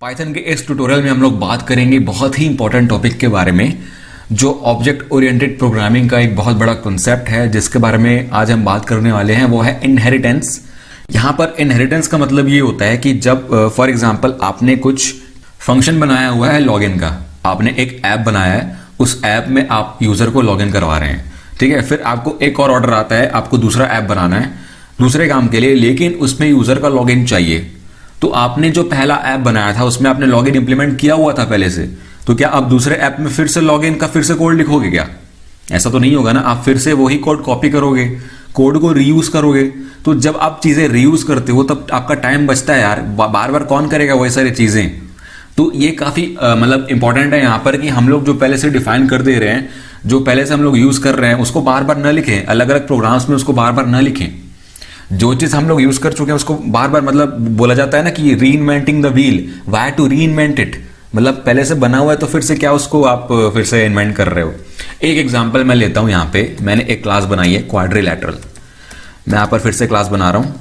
Python के इस tutorial में हम लोग बात करेंगे बहुत ही इंपॉर्टेंट टॉपिक के बारे में, जो ऑब्जेक्ट ओरिएंटेड प्रोग्रामिंग का एक बहुत बड़ा कॉन्सेप्ट है, जिसके बारे में आज हम बात करने वाले हैं। वो है इनहेरिटेंस। यहाँ पर इनहेरिटेंस का मतलब ये होता है कि जब फॉर एग्जांपल आपने कुछ फंक्शन बनाया हुआ है लॉगिन का, आपने एक ऐप बनाया है, उस ऐप में आप यूजर को लॉगिन करवा रहे हैं, ठीक है। फिर आपको एक और ऑर्डर आता है, आपको दूसरा ऐप बनाना है दूसरे काम के लिए, लेकिन उसमें यूजर का लॉगिन चाहिए। तो आपने जो पहला ऐप बनाया था उसमें आपने लॉगिन इंप्लीमेंट किया हुआ था पहले से, तो क्या आप दूसरे ऐप में फिर से लॉगिन का फिर से कोड लिखोगे क्या? ऐसा तो नहीं होगा ना। आप फिर से वही कोड कॉपी करोगे, कोड को रीयूज करोगे। तो जब आप चीजें रीयूज करते हो तब आपका टाइम बचता है यार, बार बार कौन करेगा वही सारी चीजें। तो ये काफी मतलब इंपॉर्टेंट है यहाँ पर कि हम लोग जो पहले से डिफाइन कर दे रहे हैं, जो पहले से हम लोग यूज कर रहे हैं, उसको बार बार न लिखें, अलग अलग प्रोग्राम्स में उसको बार बार न लिखें। जो चीज हम लोग यूज कर चुके हैं उसको बार बार, मतलब बोला जाता है ना कि reinventing the wheel, why to reinvent it. मतलब पहले से बना हुआ है तो फिर से क्या उसको आप फिर से इन्वेंट कर रहे हो। एक एग्जांपल मैं लेता हूं। यहाँ पे मैंने एक क्लास बनाई है क्वाड्रिलैटरल। मैं यहाँ पर फिर से क्लास बना रहा हूं।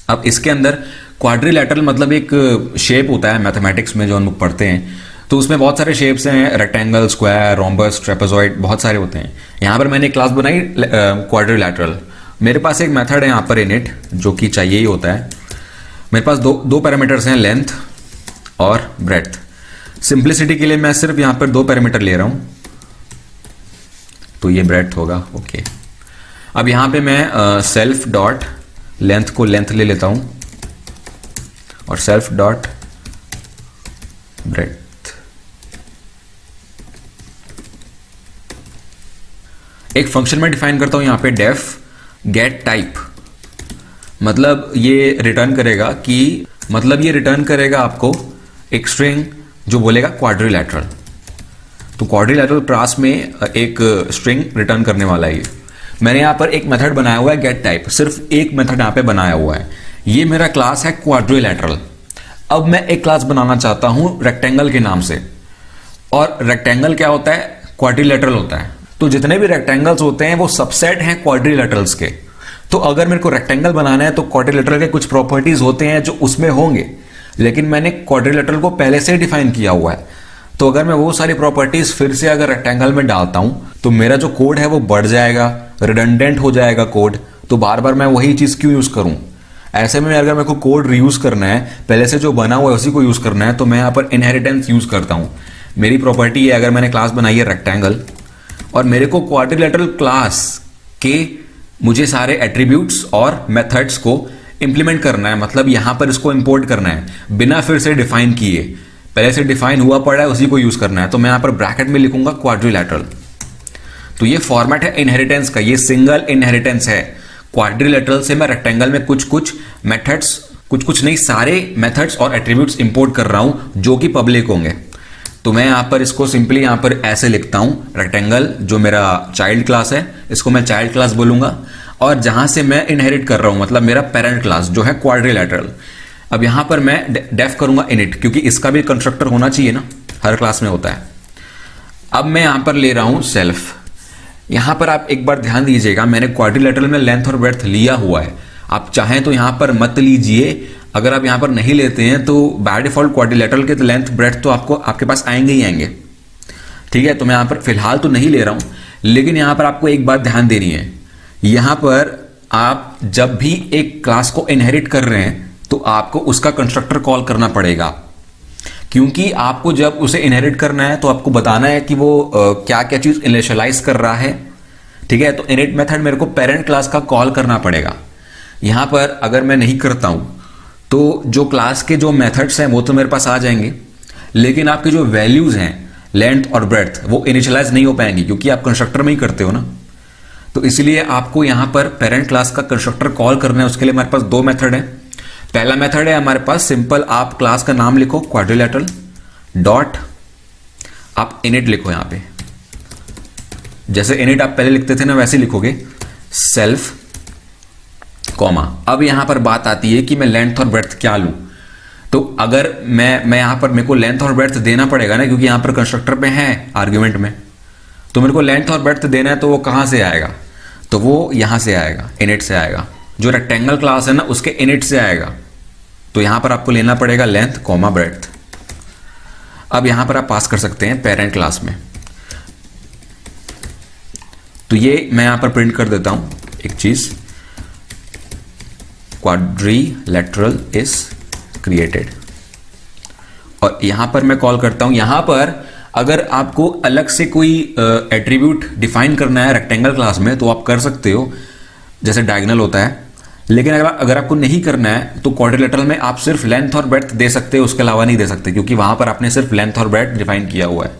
अब इसके अंदर क्वाड्रिलैटरल मतलब एक शेप होता है मैथमेटिक्स में जो हम लोग पढ़ते हैं, तो उसमें बहुत सारे शेप्स हैं, रेक्टेंगल, स्क्वायर, रोम्बस, ट्रेपेजॉइड, बहुत सारे होते हैं। यहाँ पर मैंने एक क्लास बनाई क्वाड्रिलैटरल। मेरे पास एक मेथड है यहाँ पर इनिट, जो कि चाहिए ही होता है। मेरे पास दो पैरामीटर्स हैं, लेंथ और ब्रेड्थ। सिंप्लिसिटी के लिए मैं सिर्फ यहाँ पर 2 पैरामीटर ले रहा हूँ, तो ये ब्रेड्थ होगा। ओके, अब यहाँ पे मैं सेल्फ डॉट लेंथ को लेंथ ले लेता हूँ और सेल्फ डॉट ब्रेड्थ। एक फंक्शन में डिफाइन करता हूँ यहाँ पे डेफ गेट टाइप। मतलब ये रिटर्न करेगा कि ये रिटर्न करेगा आपको एक स्ट्रिंग जो बोलेगा क्वाड्रिलैटरल। तो क्वाड्रिलैटरल क्लास में एक स्ट्रिंग रिटर्न करने वाला है ये। मैंने यहाँ पर एक मेथड बनाया हुआ है गेट टाइप, सिर्फ एक मेथड यहाँ पे बनाया हुआ है। ये मेरा क्लास है क्वाड्रिलैटरल। अब मैं एक क्लास बनाना चाहता हूं रेक्टेंगल के नाम से, और रेक्टेंगल क्या होता है? क्वाड्रिलैटरल होता है। तो जितने भी रेक्टेंगल्स होते हैं वो सबसेट हैं क्वाड्रिलैटरल्स के। तो अगर मेरे को रेक्टेंगल बनाना है तो क्वाड्रिलैटरल के कुछ प्रॉपर्टीज होते हैं जो उसमें होंगे, लेकिन मैंने क्वाड्रिलैटरल को पहले से डिफाइन किया हुआ है। तो अगर मैं वो सारी प्रॉपर्टीज फिर से अगर रेक्टेंगल में डालता हूं तो मेरा जो कोड है वो बढ़ जाएगा, रिडंडेंट हो जाएगा कोड। तो बार बार मैं वही चीज क्यों यूज करूं? ऐसे में अगर मेरे को कोड रीयूज करना है, पहले से जो बना हुआ है उसी को यूज करना है, तो मैं यहाँ पर इनहेरिटेंस यूज करता हूं। मेरी प्रॉपर्टी है, अगर मैंने क्लास बनाई है रेक्टेंगल और मेरे को क्वाड्रिलैटरल क्लास के मुझे सारे एट्रीब्यूट्स और मेथड्स को इंप्लीमेंट करना है, मतलब यहां पर इसको इंपोर्ट करना है बिना फिर से डिफाइन किए, पहले से डिफाइन हुआ पड़ा है उसी को यूज करना है। तो मैं यहां पर ब्रैकेट में लिखूंगा क्वाड्रिलैटरल। तो ये फॉर्मेट है इनहेरिटेंस का, ये सिंगल इनहेरिटेंस है। क्वाड्रिलैटरल से मैं रेक्टेंगल में कुछ मेथड्स, कुछ नहीं, सारे मेथड्स और एट्रीब्यूट्स इंपोर्ट कर रहा हूं जो कि पब्लिक होंगे। तो मैं यहां पर इसको सिंपली यहां पर ऐसे लिखता हूं, रेक्टेंगल जो मेरा चाइल्ड क्लास है इसको मैं चाइल्ड क्लास बोलूंगा, और जहां से मैं इनहेरिट कर रहा हूं मतलब मेरा पेरेंट क्लास जो है क्वाड्रिलैटरल। अब यहां पर मैं डेफ करूंगा इनिट, क्योंकि इसका भी कंस्ट्रक्टर होना चाहिए ना, हर क्लास में होता है। अब मैं यहां पर ले रहा हूं सेल्फ। यहां पर आप एक बार ध्यान दीजिएगा, मैंने क्वाड्रिलैटरल में लेंथ और ब्रेड्थ लिया हुआ है। आप चाहें तो यहां पर मत लीजिए, अगर आप यहां पर नहीं लेते हैं तो बाय डिफॉल्ट क्वाड्रिलैटरल के लेंथ ब्रेड्थ तो आपको आपके पास आएंगे ही आएंगे, ठीक है। तो मैं यहां पर फिलहाल तो नहीं ले रहा हूं, लेकिन यहां पर आपको एक बात ध्यान देनी है। यहां पर आप जब भी एक क्लास को इनहेरिट कर रहे हैं तो आपको उसका कंस्ट्रक्टर कॉल करना पड़ेगा, क्योंकि आपको जब उसे इनहेरिट करना है तो आपको बताना है कि वो क्या क्या चीज इनिशियलाइज कर रहा है, ठीक है। तो इनिट मेथड मेरे को पेरेंट क्लास का कॉल करना पड़ेगा। यहां पर अगर मैं नहीं करता हूं तो जो क्लास के जो मेथड्स हैं वो तो मेरे पास आ जाएंगे, लेकिन आपकी जो वैल्यूज हैं लेंथ और ब्रेड्थ वो इनिशियलाइज नहीं हो पाएंगी, क्योंकि आप कंस्ट्रक्टर में ही करते हो ना। तो इसलिए आपको यहां पर पेरेंट क्लास का कंस्ट्रक्टर कॉल करना है। उसके लिए हमारे पास 2 मेथड है। पहला मेथड है हमारे पास सिंपल, आप क्लास का नाम लिखो क्वाड्रिलैटरल डॉट, आप इनिट लिखो। यहां पे जैसे इनिट आप पहले लिखते थे ना वैसे लिखोगे, सेल्फ कॉमा। अब यहां पर बात आती है कि मैं लेंथ और ब्रेड्थ क्या लूं। तो अगर मैं यहां पर, मेरे को लेंथ और ब्रेड्थ देना पड़ेगा ना, क्योंकि यहां पर कंस्ट्रक्टर पे है आर्ग्यूमेंट में, तो मेरे को लेंथ और ब्रेड्थ देना है। तो वो कहां से आएगा? तो वो यहां से आएगा, इनिट से आएगा। जो रेक्टेंगल क्लास है ना उसके इनिट से आएगा, तो यहां पर आपको लेना पड़ेगा लेंथ कॉमा ब्रेड्थ। अब यहां पर आप पास कर सकते हैं पेरेंट क्लास में। तो ये मैं यहां पर प्रिंट कर देता हूं एक चीज, क्वाड्रिलेटरल इज क्रिएटेड, और यहां पर मैं कॉल करता हूं। यहां पर अगर आपको अलग से कोई एट्रीब्यूट डिफाइन करना है रेक्टेंगल क्लास में तो आप कर सकते हो, जैसे डायगोनल होता है, लेकिन अगर आपको नहीं करना है तो क्वाड्रिलेटरल में आप सिर्फ लेंथ और ब्रेड्थ दे सकते हो, उसके अलावा नहीं दे सकते, क्योंकि वहां पर आपने सिर्फ लेंथ और ब्रेड्थ डिफाइन किया हुआ है।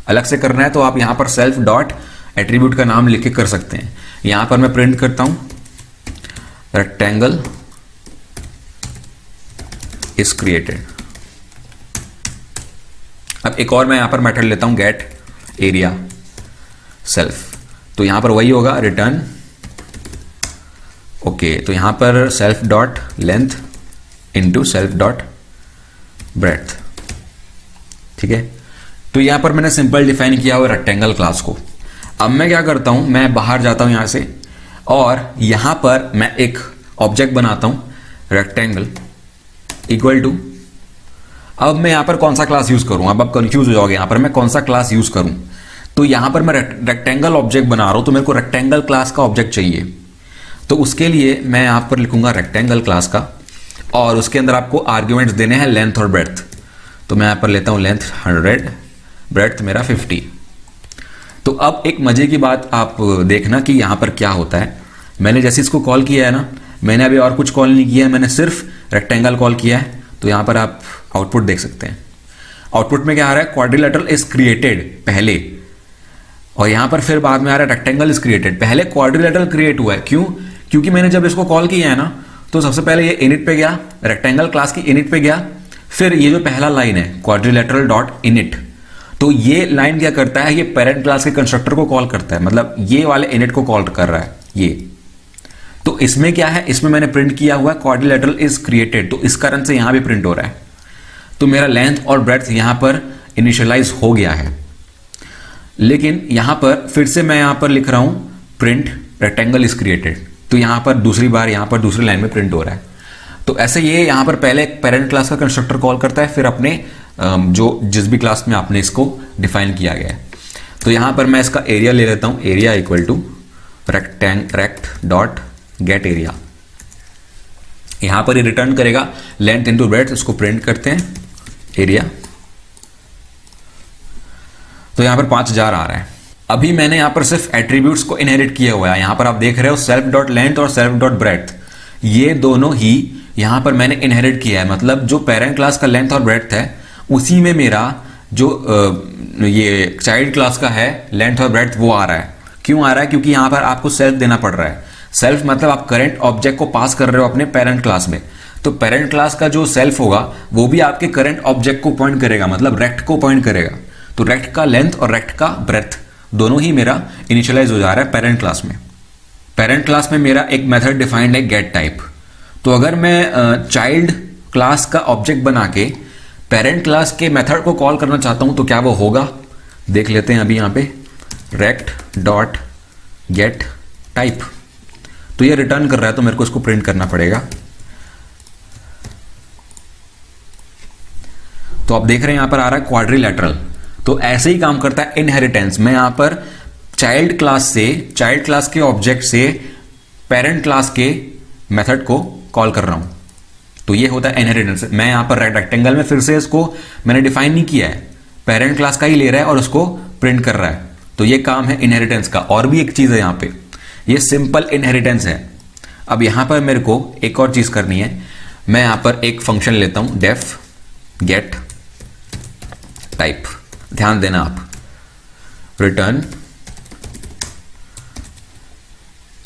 अलग से करना है तो आप यहां पर सेल्फ डॉट एट्रीब्यूट का नाम लिख के कर सकते हैं। यहां पर मैं प्रिंट करता हूं रेक्टेंगल इज क्रिएटेड। अब एक और मैं यहां पर मेथड लेता हूं गेट एरिया सेल्फ, तो यहां पर वही होगा रिटर्न। ओके, तो यहां पर self dot length into self dot breadth. ठीक है, तो यहां पर मैंने सिंपल डिफाइन किया हुआ रेक्टेंगल क्लास को। अब मैं क्या करता हूं, मैं बाहर जाता हूं यहां से और यहां पर मैं एक ऑब्जेक्ट बनाता हूं रेक्टेंगल इक्वल टू, अब मैं यहां पर कौन सा क्लास यूज करूं, अब आप कंफ्यूज हो जाओगे यहां पर मैं कौन सा क्लास यूज करूं। तो यहां पर मैं रेक्टेंगल ऑब्जेक्ट बना रहा हूं, तो मेरे को रेक्टेंगल क्लास का ऑब्जेक्ट चाहिए। तो उसके लिए मैं यहां पर लिखूंगा रेक्टेंगल क्लास का, और उसके अंदर आपको आर्ग्यूमेंट्स देने हैं लेंथ और ब्रेड्थ। तो मैं यहां पर लेता हूं लेंथ 100, ब्रेड्थ मेरा 50। तो अब एक मजे की बात आप देखना कि यहां पर क्या होता है। मैंने जैसे इसको कॉल किया है ना, मैंने अभी और कुछ कॉल नहीं किया है, मैंने सिर्फ रेक्टेंगल कॉल किया है। तो यहां पर आप आउटपुट देख सकते हैं। आउटपुट में क्या आ रहा है, क्वाड्रिलेटरल इज क्रिएटेड पहले, और यहां पर फिर बाद में आ रहा है रेक्टेंगल इज क्रिएटेड। पहले क्वाड्रिलेटरल क्रिएट हुआ है, क्यों? क्योंकि मैंने जब इसको कॉल किया है ना, तो सबसे पहले ये इनिट पे गया, रेक्टेंगल क्लास की इनिट पे गया, फिर ये जो पहला लाइन है क्वाड्रिलेटरल डॉट इनिट, तो ये लाइन क्या करता है, ये पेरेंट क्लास के कंस्ट्रक्टर को कॉल करता है, मतलब ये वाले इनिट को कॉल कर रहा है ये। तो इसमें क्या है, इसमें मैंने प्रिंट किया हुआ है क्वाड्रिलेटरल इज क्रिएटेड, तो इस कारण से यहां भी प्रिंट हो रहा है। तो मेरा लेंथ और ब्रेड्थ यहां पर इनिशियलाइज हो गया है। लेकिन यहां पर फिर से मैं यहां पर लिख रहा हूं प्रिंट रेक्टेंगल इज क्रिएटेड, तो यहां पर दूसरी बार यहां पर दूसरी लाइन में प्रिंट हो रहा है। तो ऐसे ये यहां पर पहले पेरेंट क्लास का कंस्ट्रक्टर कॉल करता है, फिर अपने जो जिस भी क्लास में आपने इसको डिफाइन किया गया है। तो यहां पर मैं इसका एरिया ले लेता हूं, area equal to rect dot get area. यहां पर ये रिटर्न करेगा लेंथ इंटू ब्रेड्थ, इसको प्रिंट करते हैं एरिया। तो यहां पर 5000 आ रहा है। अभी मैंने यहां पर सिर्फ एट्रीब्यूट्स को इनहेरिट किया हुआ है। यहां पर आप देख रहे हो सेल्फ डॉट लेंथ और सेल्फ डॉट ब्रेड्थ, ये दोनों ही यहां पर मैंने इनहेरिट किया है। मतलब जो पेरेंट क्लास का लेंथ और ब्रेड्थ है, उसी में मेरा जो ये चाइल्ड क्लास का है लेंथ और ब्रेड्थ वो आ रहा है। क्यों आ रहा है? क्योंकि यहां पर आपको सेल्फ देना पड़ रहा है। सेल्फ मतलब आप करंट ऑब्जेक्ट को पास कर रहे हो अपने पेरेंट क्लास में, तो पेरेंट क्लास का जो सेल्फ होगा वो भी आपके करंट ऑब्जेक्ट को पॉइंट करेगा, मतलब रेक्ट को पॉइंट करेगा। तो रेक्ट का लेंथ और रेक्ट का ब्रेड्थ दोनों ही मेरा इनिशियलाइज हो जा रहा है पेरेंट क्लास में। पेरेंट क्लास में मेरा एक मेथड डिफाइंड है गेट टाइप। तो अगर मैं चाइल्ड क्लास का ऑब्जेक्ट बना के पेरेंट क्लास के मेथड को कॉल करना चाहता हूं तो क्या वो होगा, देख लेते हैं अभी यहां पे रेक्ट डॉट गेट टाइप। तो ये रिटर्न कर रहा है, तो मेरे को इसको प्रिंट करना पड़ेगा। तो आप देख रहे हैं यहां पर आ रहा है क्वाड्रिलेटरल। तो ऐसे ही काम करता है इनहेरिटेंस। मैं यहां पर चाइल्ड क्लास के ऑब्जेक्ट से पेरेंट क्लास के मेथड को कॉल कर रहा हूं, तो ये होता है इनहेरिटेंस। मैं यहां पर रेक्टेंगल में फिर से इसको मैंने डिफाइन नहीं किया है, पेरेंट क्लास का ही ले रहा है और उसको प्रिंट कर रहा है। तो ये काम है इनहेरिटेंस का। और भी एक चीज है यहां पे, ये सिंपल इनहेरिटेंस है। अब यहां पर मेरे को एक और चीज करनी है। मैं यहां पर एक फंक्शन लेता हूं डेफ गेट टाइप। ध्यान देना आप, रिटर्न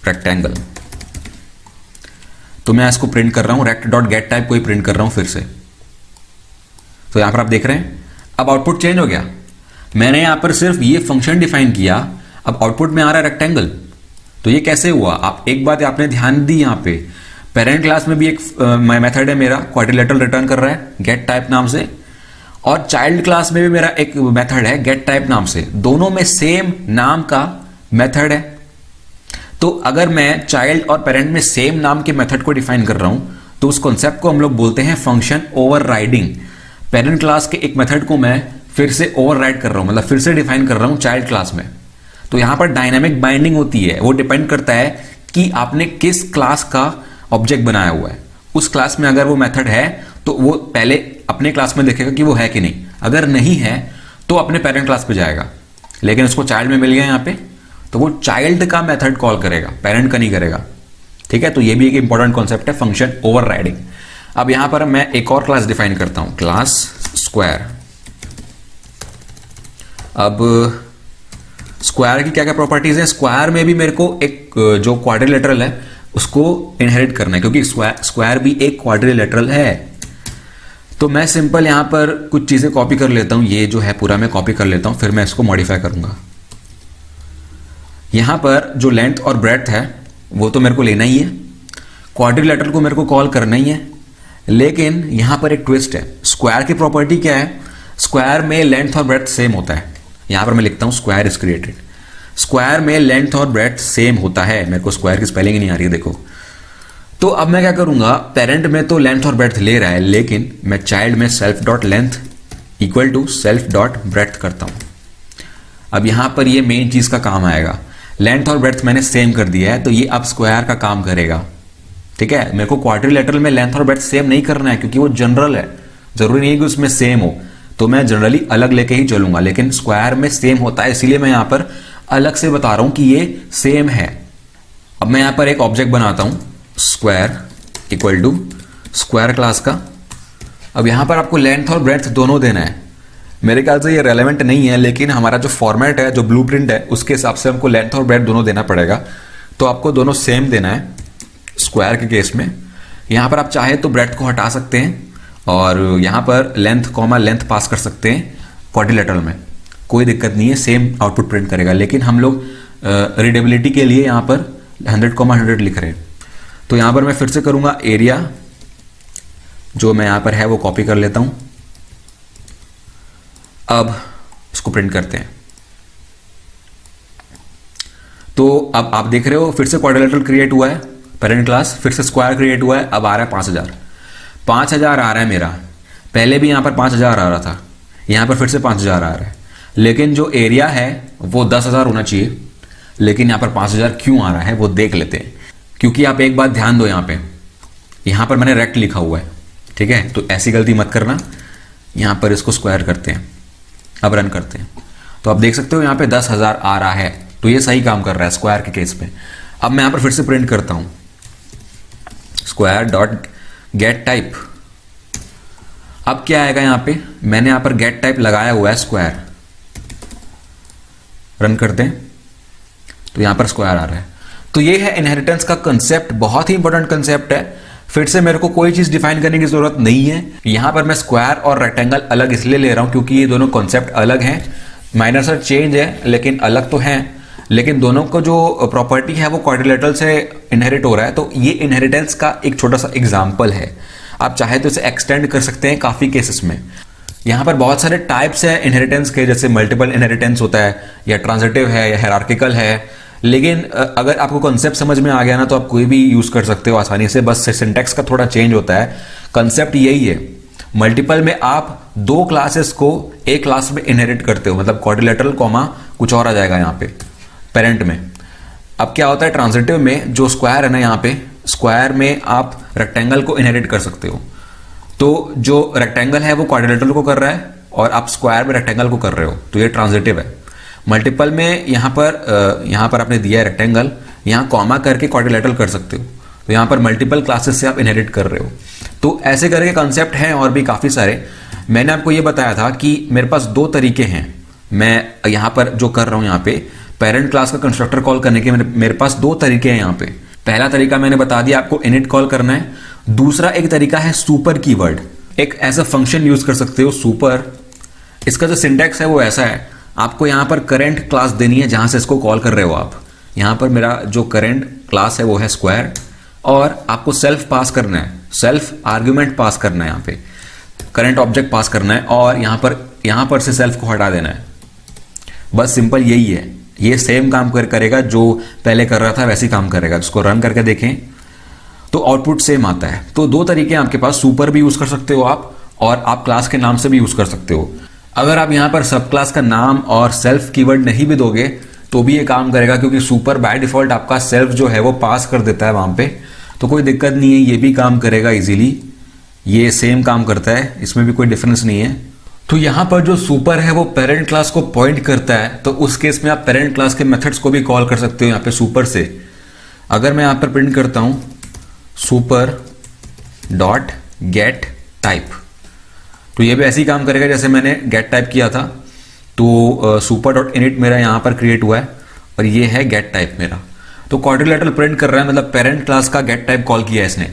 रेक्टेंगल। तो मैं इसको प्रिंट कर रहा हूं, रेक्ट डॉट गेट टाइप को ही प्रिंट कर रहा हूं फिर से। तो यहां पर आप देख रहे हैं अब आउटपुट चेंज हो गया। मैंने यहां पर सिर्फ ये फंक्शन डिफाइन किया, अब आउटपुट में आ रहा है रेक्टेंगल। तो ये कैसे हुआ? आप एक बात आपने ध्यान दी, यहां पे पेरेंट क्लास में भी एक मेथड है मेरा क्वाड्रिलेटरल रिटर्न कर रहा है गेट टाइप नाम से, और चाइल्ड क्लास में भी मेरा एक मेथड है गेट टाइप नाम से। दोनों में सेम नाम का मेथड है। तो अगर मैं चाइल्ड और पेरेंट में सेम नाम के मेथड को डिफाइन कर रहा हूं तो उस कॉन्सेप्ट को हम लोग बोलते हैं फंक्शन ओवरराइडिंग। पेरेंट क्लास के एक मेथड को मैं फिर से ओवरराइड कर रहा हूं, मतलब फिर से डिफाइन कर रहा हूं चाइल्ड क्लास में। तो यहां पर डायनामिक बाइंडिंग होती है, वो डिपेंड करता है कि आपने किस क्लास का ऑब्जेक्ट बनाया हुआ है। उस क्लास में अगर वो मेथड है तो वो पहले अपने क्लास में देखेगा कि वो है कि नहीं, अगर नहीं है तो अपने पेरेंट क्लास पे जाएगा। लेकिन उसको चाइल्ड में मिल गया यहां पे, तो वो चाइल्ड का मेथड कॉल करेगा, पेरेंट का नहीं करेगा। ठीक है, तो ये भी एक इंपॉर्टेंट कॉन्सेप्ट है फंक्शन ओवरराइडिंग। अब यहां पर मैं एक और क्लास डिफाइन करता हूं, क्लास स्क्वायर। अब स्क्वायर की क्या क्या प्रॉपर्टीज है? स्क्वायर में भी मेरे को एक जो क्वाड्रिलेटरल है उसको इनहेरिट करना है, क्योंकि स्क्वायर भी एक क्वाड्रिलेटरल है। तो मैं सिंपल यहां पर कुछ चीजें कॉपी कर लेता हूं, ये जो है पूरा मैं कॉपी कर लेता हूं, फिर मैं इसको मॉडिफाई करूंगा। यहां पर जो लेंथ और ब्रेड्थ है वो तो मेरे को लेना ही है, क्वाड्रिलेटरल को मेरे को कॉल करना ही है। लेकिन यहां पर एक ट्विस्ट है, स्क्वायर की प्रॉपर्टी क्या है? स्क्वायर में लेंथ और ब्रेड्थ सेम होता है। यहां पर मैं लिखता हूं स्क्वायर इज क्रिएटेड, स्क्वायर में लेंथ और ब्रेड्थ सेम होता है। मेरे को स्क्वायर की स्पेलिंग ही नहीं आ रही है, देखो। तो अब मैं क्या करूंगा, पेरेंट में तो लेंथ और ब्रेड्थ ले रहा है, लेकिन मैं चाइल्ड में self dot length equal to self dot breadth करता हूं। अब यहां पर ये मेन चीज का काम आएगा, लेंथ और ब्रेड्थ मैंने सेम कर दिया है, तो ये अब स्क्वायर का काम करेगा। ठीक है, मेरे को क्वाड्रिलेटरल में लेंथ और ब्रेड्थ सेम नहीं करना है, क्योंकि वो जनरल है, जरूरी नहीं है कि उसमें सेम हो, तो मैं जनरली अलग लेके ही चलूंगा। लेकिन स्क्वायर में सेम होता है, इसीलिए मैं यहां पर अलग से बता रहा हूं कि ये सेम है। अब मैं यहां पर एक ऑब्जेक्ट बनाता हूं, square equal to square class का। अब यहां पर आपको लेंथ और ब्रेड्थ दोनों देना है। मेरे ख्याल से ये रेलेवेंट नहीं है, लेकिन हमारा जो फॉर्मेट है, जो ब्लूप्रिंट है, उसके हिसाब से हमको लेंथ और ब्रेड्थ दोनों देना पड़ेगा। तो आपको दोनों सेम देना है स्क्वायर के केस में। यहां पर आप चाहे तो ब्रेड्थ को हटा सकते हैं और यहां पर लेंथ कॉमा लेंथ पास कर सकते हैं क्वाड्रिलेटरल में, कोई दिक्कत नहीं है, सेम आउटपुट प्रिंट करेगा। लेकिन हम लोग रीडेबिलिटी के लिए यहां पर 100,100 लिख रहे हैं। तो यहां पर मैं फिर से करूंगा, एरिया जो मैं यहां पर है वो कॉपी कर लेता हूं। अब इसको प्रिंट करते हैं। तो अब आप देख रहे हो फिर से क्वाड्रिलेटरल क्रिएट हुआ है, पेरेंट क्लास, फिर से स्क्वायर क्रिएट हुआ है। अब आ रहा है 5000 आ रहा है मेरा, पहले भी यहां पर 5000 आ रहा था, यहां पर फिर से 5000 आ रहा है। लेकिन जो एरिया है वो 10,000 होना चाहिए, लेकिन यहां पर 5000 क्यों आ रहा है वो देख लेते हैं। क्योंकि आप एक बात ध्यान दो, यहां पर मैंने रेक्ट लिखा हुआ है, ठीक है, तो ऐसी गलती मत करना। यहां पर इसको स्क्वायर करते हैं, अब रन करते हैं, तो आप देख सकते हो यहां पे 10,000 आ रहा है, तो ये सही काम कर रहा है स्क्वायर के केस में। अब मैं यहां पर फिर से प्रिंट करता हूं, स्क्वायर डॉट गेट टाइप। अब क्या आएगा यहां पे, मैंने यहां पर गेट टाइप लगाया हुआ है स्क्वायर, रन करते हैं तो यहां पर स्क्वायर आ रहा है। तो ये है इनहेरिटेंस का कंसेप्ट, बहुत ही इंपॉर्टेंट कंसेप्ट है। फिर से मेरे को कोई चीज डिफाइन करने की जरूरत नहीं है। यहां पर मैं स्क्वायर और रेक्टेंगल अलग इसलिए ले रहा हूं क्योंकि ये दोनों कॉन्सेप्ट अलग हैं, माइनर सा चेंज है लेकिन अलग तो हैं। लेकिन दोनों को जो प्रॉपर्टी है वो क्वाड्रिलेटरल से इनहेरिट हो रहा है, तो ये इनहेरिटेंस का एक छोटा सा एग्जाम्पल है। आप चाहे तो इसे एक्सटेंड कर सकते हैं काफी केसेस में। यहां पर बहुत सारे टाइप्स है इनहेरिटेंस के, जैसे मल्टीपल इनहेरिटेंस होता है, या ट्रांजिटिव है, या हायरार्किकल है। लेकिन अगर आपको कॉन्सेप्ट समझ में आ गया ना, तो आप कोई भी यूज कर सकते हो आसानी से, बस सिंटैक्स का थोड़ा चेंज होता है। कंसेप्ट यही है, मल्टीपल में आप दो क्लासेस को एक क्लास में इनहेरिट करते हो, मतलब क्वाड्रिलेटरल कॉमा कुछ और आ जाएगा यहाँ पे पेरेंट में। अब क्या होता है ट्रांजिटिव में, जो स्क्वायर है ना, यहाँ पे स्क्वायर में आप रेक्टेंगल को इनहेरिट कर सकते हो। तो जो रेक्टेंगल है वो क्वाड्रिलेटरल को कर रहा है और आप स्क्वायर में रेक्टेंगल को कर रहे हो, तो ये ट्रांजिटिव है। मल्टीपल में यहाँ पर आपने दिया है रेक्टेंगल, यहाँ कॉमा करके क्वाड्रिलेटरल कर सकते हो, तो यहाँ पर मल्टीपल क्लासेस से आप इनहेरिट कर रहे हो। तो ऐसे करके कॉन्सेप्ट हैं और भी काफ़ी सारे। मैंने आपको ये बताया था कि मेरे पास दो तरीके हैं, मैं यहाँ पर जो कर रहा हूँ, यहाँ पे पेरेंट क्लास का कंस्ट्रक्टर कॉल करने के मेरे पास दो तरीके हैं यहाँ पे। पहला तरीका मैंने बता दिया, आपको इनिट कॉल करना है। दूसरा एक तरीका है सुपर कीवर्ड, एक ऐसा फंक्शन यूज कर सकते हो सुपर। इसका जो सिंटैक्स है वो ऐसा है, आपको यहाँ पर करेंट क्लास देनी है जहां से इसको कॉल कर रहे हो आप। यहाँ पर मेरा जो करेंट क्लास है वो है स्क्वायर, और आपको सेल्फ पास करना है, सेल्फ आर्ग्यूमेंट पास करना है, यहाँ पे करेंट ऑब्जेक्ट पास करना है, और यहाँ पर से सेल्फ को हटा देना है। बस सिंपल यही है, ये सेम काम करेगा जो पहले कर रहा था वैसे ही काम करेगा। इसको रन करके देखें तो तो आउटपुट सेम आता है। तो दो तरीके हैं आपके पास, सुपर भी यूज कर सकते हो आप, और आप क्लास के नाम से भी यूज कर सकते हो। अगर आप यहां पर सब क्लास का नाम और सेल्फ कीवर्ड नहीं भी दोगे तो भी ये काम करेगा, क्योंकि सुपर बाय डिफॉल्ट आपका सेल्फ जो है वो पास कर देता है वहां पे, तो कोई दिक्कत नहीं है, ये भी काम करेगा इजीली। ये सेम काम करता है, इसमें भी कोई डिफरेंस नहीं है। तो यहां पर जो सुपर है वो पेरेंट क्लास को पॉइंट करता है, तो उस केस में आप पेरेंट क्लास के मेथड्स को भी कॉल कर सकते हो यहाँ पे सुपर से। अगर मैं यहां पर प्रिंट करता हूं सुपर डॉट गेट टाइप, तो ये भी ऐसे ही काम करेगा जैसे मैंने गेट टाइप किया था। तो सुपर डॉट इनिट मेरा यहाँ पर क्रिएट हुआ है और ये है गेट टाइप मेरा। तो क्वाड्रिलेटरल प्रिंट कर रहा है, मतलब पेरेंट क्लास का गेट टाइप कॉल किया है इसने।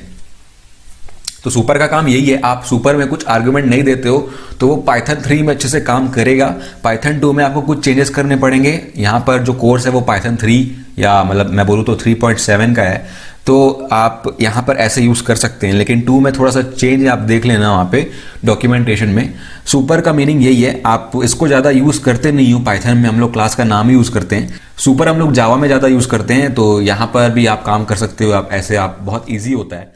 तो सुपर का काम यही है, आप सुपर में कुछ आर्गुमेंट नहीं देते हो तो वो पाइथन 3 में अच्छे से काम करेगा। पाइथन 2 में आपको कुछ चेंजेस करने पड़ेंगे। यहाँ पर जो कोर्स है वो पाइथन 3 या मतलब मैं बोलूँ तो 3.7 का है, तो आप यहाँ पर ऐसे यूज कर सकते हैं। लेकिन 2 में थोड़ा सा चेंज आप देख लेना वहाँ पे डॉक्यूमेंटेशन में। सुपर का मीनिंग यही है, आप इसको ज़्यादा यूज करते नहीं हो पाइथन में, हम लोग क्लास का नाम ही यूज करते हैं। सुपर हम लोग जावा में ज़्यादा यूज करते हैं, तो यहाँ पर भी आप काम कर सकते हो, आप ऐसे आप बहुत ईजी होता है।